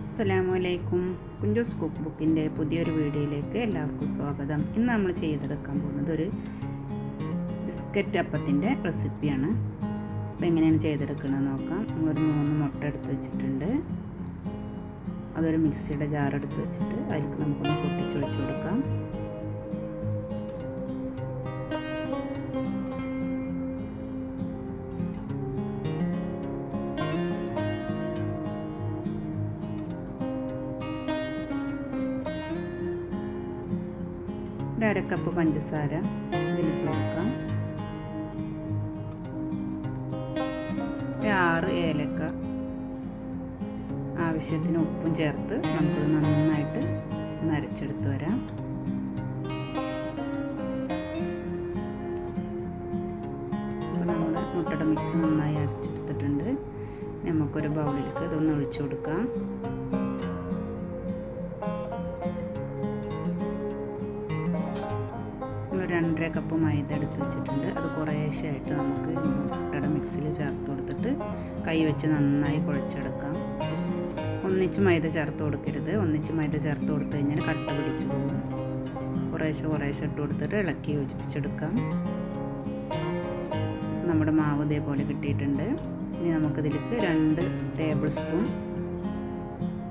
അസ്സലാമലൈക്കും. കുഞ്ചൂസ് കുക്ക് ബുക്കിൻ്റെ പുതിയൊരു വീഡിയോയിലേക്ക് എല്ലാവർക്കും സ്വാഗതം. ഇന്ന് നമ്മൾ ചെയ്തെടുക്കാൻ പോകുന്നത് ഒരു ബിസ്ക്കറ്റ് അപ്പത്തിൻ്റെ റെസിപ്പിയാണ്. അപ്പോൾ എങ്ങനെയാണ് ചെയ്തെടുക്കുന്നത് നോക്കാം. നമ്മളൊരു 3 മുട്ട എടുത്ത് വെച്ചിട്ടുണ്ട്. അതൊരു മിക്സിയുടെ ജാർ എടുത്ത് വെച്ചിട്ട് അതിലേക്ക് നമുക്കൊന്ന് പൊട്ടിച്ചൊഴിച്ച് കൊടുക്കാം. ഒരു 1/2 കപ്പ് പഞ്ചസാര ഇതിലിട്ട് കൊടുക്കാം. 6 ഏലക്ക, ആവശ്യത്തിന് ഉപ്പും ചേർത്ത് നമുക്കത് നന്നായിട്ട് അരച്ചെടുത്ത് വരാം. അപ്പോൾ നമ്മുടെ മുട്ടയുടെ മിക്സ് നന്നായി അരച്ചെടുത്തിട്ടുണ്ട്. നമുക്കൊരു ബൗളിലേക്ക് ഇതൊന്ന് ഒഴിച്ചു കൊടുക്കാം. ഒരു 2.5 കപ്പ് മൈദ എടുത്ത് വെച്ചിട്ടുണ്ട്. അത് കുറേശ്ശായിട്ട് നമുക്ക് മുട്ടയുടെ മിക്സിയിൽ ചേർത്ത് കൊടുത്തിട്ട് കൈ വെച്ച് നന്നായി കുഴച്ചെടുക്കാം. ഒന്നിച്ച് മൈദ ചേർത്ത് കൊടുക്കരുത്. ഒന്നിച്ച് മൈദ ചേർത്ത് കൊടുത്തു കഴിഞ്ഞാൽ കട്ട പിടിച്ചു പോകും. കുറേശ്ശെ ഇട്ട് കൊടുത്തിട്ട് ഇളക്കി യോജിപ്പിച്ചെടുക്കാം. നമ്മുടെ മാവ് ഇതേപോലെ കിട്ടിയിട്ടുണ്ട്. ഇനി നമുക്കിതിലേക്ക് 2 ടേബിൾ സ്പൂൺ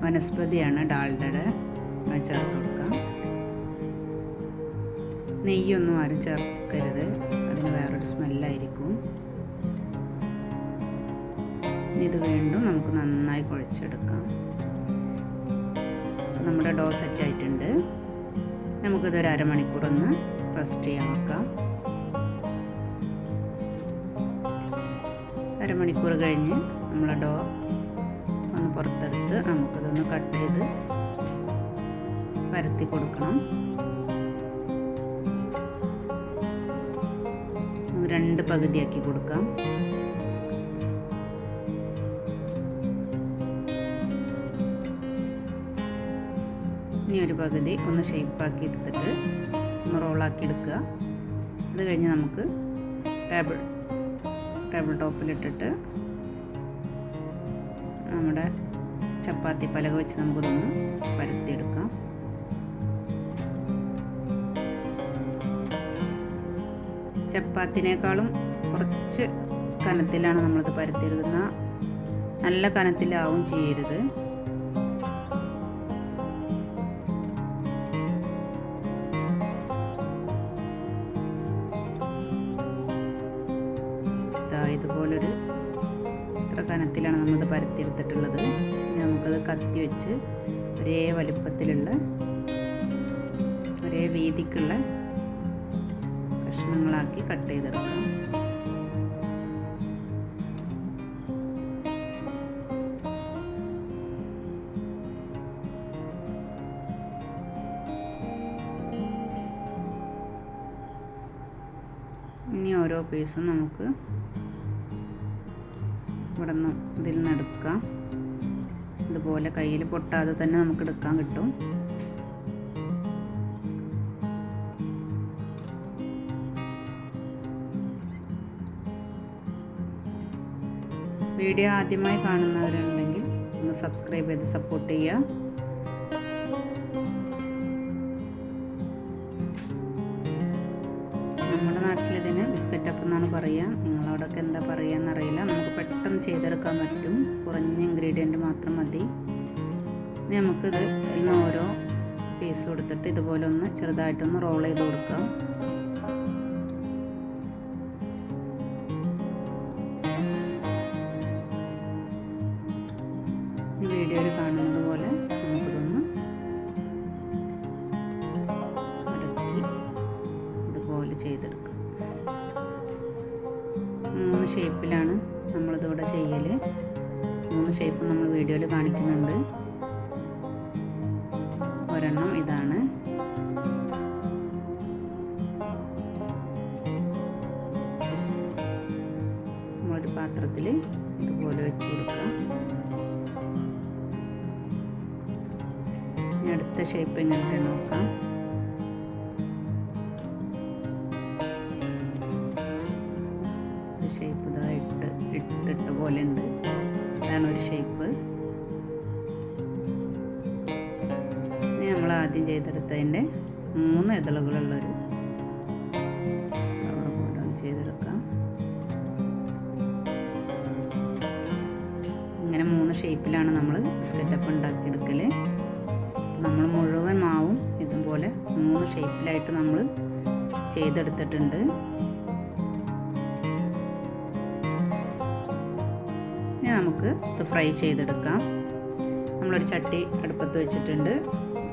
വനസ്പതിയാണ് ഡാൽഡയുടെ ചേർത്ത് കൊടുക്കാം. നെയ്യൊന്നും ആരും ചേർക്കരുത്, അതിന് വേറൊരു സ്മെല്ലായിരിക്കും. ഇത് വീണ്ടും നമുക്ക് നന്നായി കുഴച്ചെടുക്കാം. നമ്മുടെ ഡോ സെറ്റ് ആയിട്ടുണ്ട്. നമുക്കിതൊരു അരമണിക്കൂർ ഒന്ന് റെസ്റ്റ് ചെയ്യാൻ വെക്കാം. അരമണിക്കൂർ കഴിഞ്ഞ് നമ്മളെ ഡോ ഒന്ന് പുറത്തെടുത്ത് നമുക്കിതൊന്ന് കട്ട് ചെയ്ത് പരത്തി കൊടുക്കണം. 2 പകുതിയാക്കി കൊടുക്കാം. ഇനി ഒരു പകുതി ഒന്ന് ഷേപ്പാക്കി എടുത്തിട്ട് ഒന്ന് റോളാക്കി എടുക്കുക. അത് കഴിഞ്ഞ് നമുക്ക് ടേബിൾ ടോപ്പിലിട്ടിട്ട് നമ്മുടെ ചപ്പാത്തി പലക വെച്ച് നമുക്കിതൊന്ന് പരത്തിയെടുക്കാം. ചപ്പാത്തിനേക്കാളും കുറച്ച് കനത്തിലാണ് നമ്മളിത് പരത്തിയെടുക്കുന്നത്. നല്ല കനത്തിലാവും ചെയ്യരുത്. ഇതുപോലൊരു ഇത്ര കനത്തിലാണ് നമ്മളിത് പരത്തിയെടുത്തിട്ടുള്ളത്. നമുക്കത് കത്തി വെച്ച് ഒരേ വലിപ്പത്തിലുള്ള ഒരേ വീതിക്കുള്ള കഷ്ണങ്ങളാക്കി കട്ട് ചെയ്തെടുക്കാം. ഇനി ഓരോ പീസും നമുക്ക് ഇവിടെ നിന്ന് ഇതിൽ നിന്ന് എടുക്കാം. ഇതുപോലെ കയ്യിൽ പൊട്ടാതെ തന്നെ നമുക്ക് എടുക്കാൻ കിട്ടും. വീഡിയോ ആദ്യമായി കാണുന്നവരുണ്ടെങ്കിൽ ഒന്ന് സബ്സ്ക്രൈബ് ചെയ്ത് സപ്പോർട്ട് ചെയ്യുക. നമ്മുടെ നാട്ടിലിതിന് ബിസ്ക്കറ്റ് അപ്പം എന്നാണ് പറയുക. നിങ്ങളോടൊക്കെ എന്താ പറയുക എന്നറിയില്ല. നമുക്ക് പെട്ടെന്ന് ചെയ്തെടുക്കാൻ പറ്റും. കുറഞ്ഞ ഇൻഗ്രീഡിയൻറ്റ് മാത്രം മതി. ഇനി നമുക്കിത് ഇന്ന് ഓരോ പീസ് കൊടുത്തിട്ട് ഇതുപോലെ ഒന്ന് ചെറുതായിട്ടൊന്ന് റോൾ ചെയ്ത് കൊടുക്കാം. വീഡിയോയിൽ കാണുന്നത് പോലെ നമുക്കിതൊന്ന് മടക്കി ഇതുപോലെ ചെയ്തെടുക്കാം. 3 ഷേപ്പിലാണ് നമ്മളിതിവിടെ ചെയ്യൽ. 3 ഷേപ്പ് നമ്മൾ വീഡിയോയിൽ കാണിക്കുന്നുണ്ട്. ഒരെണ്ണം ഇതാണ്. നമ്മളൊരു പാത്രത്തിൽ ഇതുപോലെ വെച്ച് കൊടുക്കാം. അടുത്ത ഷേപ്പ് എങ്ങനത്തെ നോക്കാം. ഷേപ്പ് ഇതായിട്ട് ഇട്ടിട്ട് പോലെ ഉണ്ട്. ഇതാണ് ഒരു ഷേപ്പ്. ഇനി നമ്മൾ ആദ്യം ചെയ്തെടുത്തതിൻ്റെ 3 ഇതളുകളുള്ളൊരു ഫ്ലവർ പോലെ ചെയ്തെടുക്കാം. ഇങ്ങനെ 3 ഷേപ്പിലാണ് നമ്മൾ ബിസ്ക്കറ്റ് അപ്പം ഉണ്ടാക്കിയെടുക്കൽ. നമ്മൾ മുഴുവൻ മാവും ഇതുപോലെ 3 ഷേപ്പിലായിട്ട് നമ്മൾ ചെയ്തെടുത്തിട്ടുണ്ട്. ഇനി നമുക്ക് ഇത് ഫ്രൈ ചെയ്തെടുക്കാം. നമ്മളൊരു ചട്ടി അടുപ്പത്ത് വെച്ചിട്ടുണ്ട്.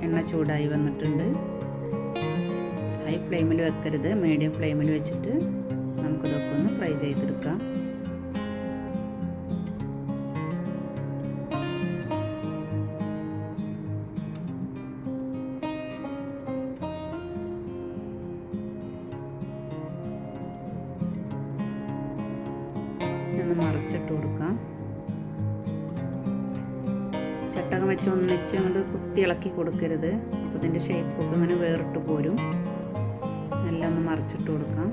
എണ്ണ ചൂടായി വന്നിട്ടുണ്ട്. ഹൈ ഫ്ലെയിമിൽ വെക്കരുത്, മീഡിയം ഫ്ലെയിമിൽ വെച്ചിട്ട് നമുക്കിതൊക്കെ ഒന്ന് ഫ്രൈ ചെയ്തെടുക്കാം. ഒന്ന് മറിച്ചിട്ട് കൊടുക്കാം. ചട്ടകം വെച്ച് ഒന്നിച്ച് കൊണ്ട് കുത്തി ഇളക്കി കൊടുക്കരുത്. അപ്പോൾ ഇതിൻ്റെ ഷേപ്പൊക്കെ ഇങ്ങനെ വേറിട്ട് പോരും. എല്ലാം ഒന്ന് മറിച്ചിട്ട് കൊടുക്കാം.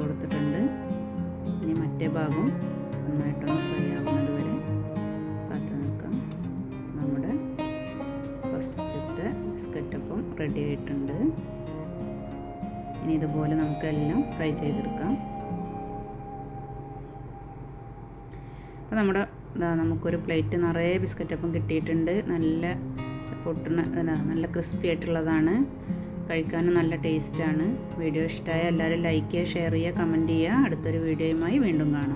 കൊടുത്തിട്ടുണ്ട്. ഇനി മറ്റേ ഭാഗം നന്നായിട്ടൊന്ന് ഫ്രൈ ആവുന്നത് വരെ കാത്തു നിൽക്കാം. നമ്മുടെ ഫസ്റ്റത്തെ ബിസ്ക്കറ്റ് അപ്പം റെഡി ആയിട്ടുണ്ട്. ഇനി ഇതുപോലെ നമുക്കെല്ലാം ഫ്രൈ ചെയ്തെടുക്കാം. അപ്പോൾ നമുക്കൊരു പ്ലേറ്റ് നിറയെ ബിസ്ക്കറ്റ് അപ്പം കിട്ടിയിട്ടുണ്ട്. നല്ല നല്ല ക്രിസ്പി ആയിട്ടുള്ളതാണ്. കഴിക്കാനും നല്ല ടേസ്റ്റാണ്. വീഡിയോ ഇഷ്ടമായ എല്ലാവരും ലൈക്ക് ചെയ്യുക, ഷെയർ ചെയ്യുക, കമൻറ്റ് ചെയ്യുക. അടുത്തൊരു വീഡിയോയുമായി വീണ്ടും കാണാം.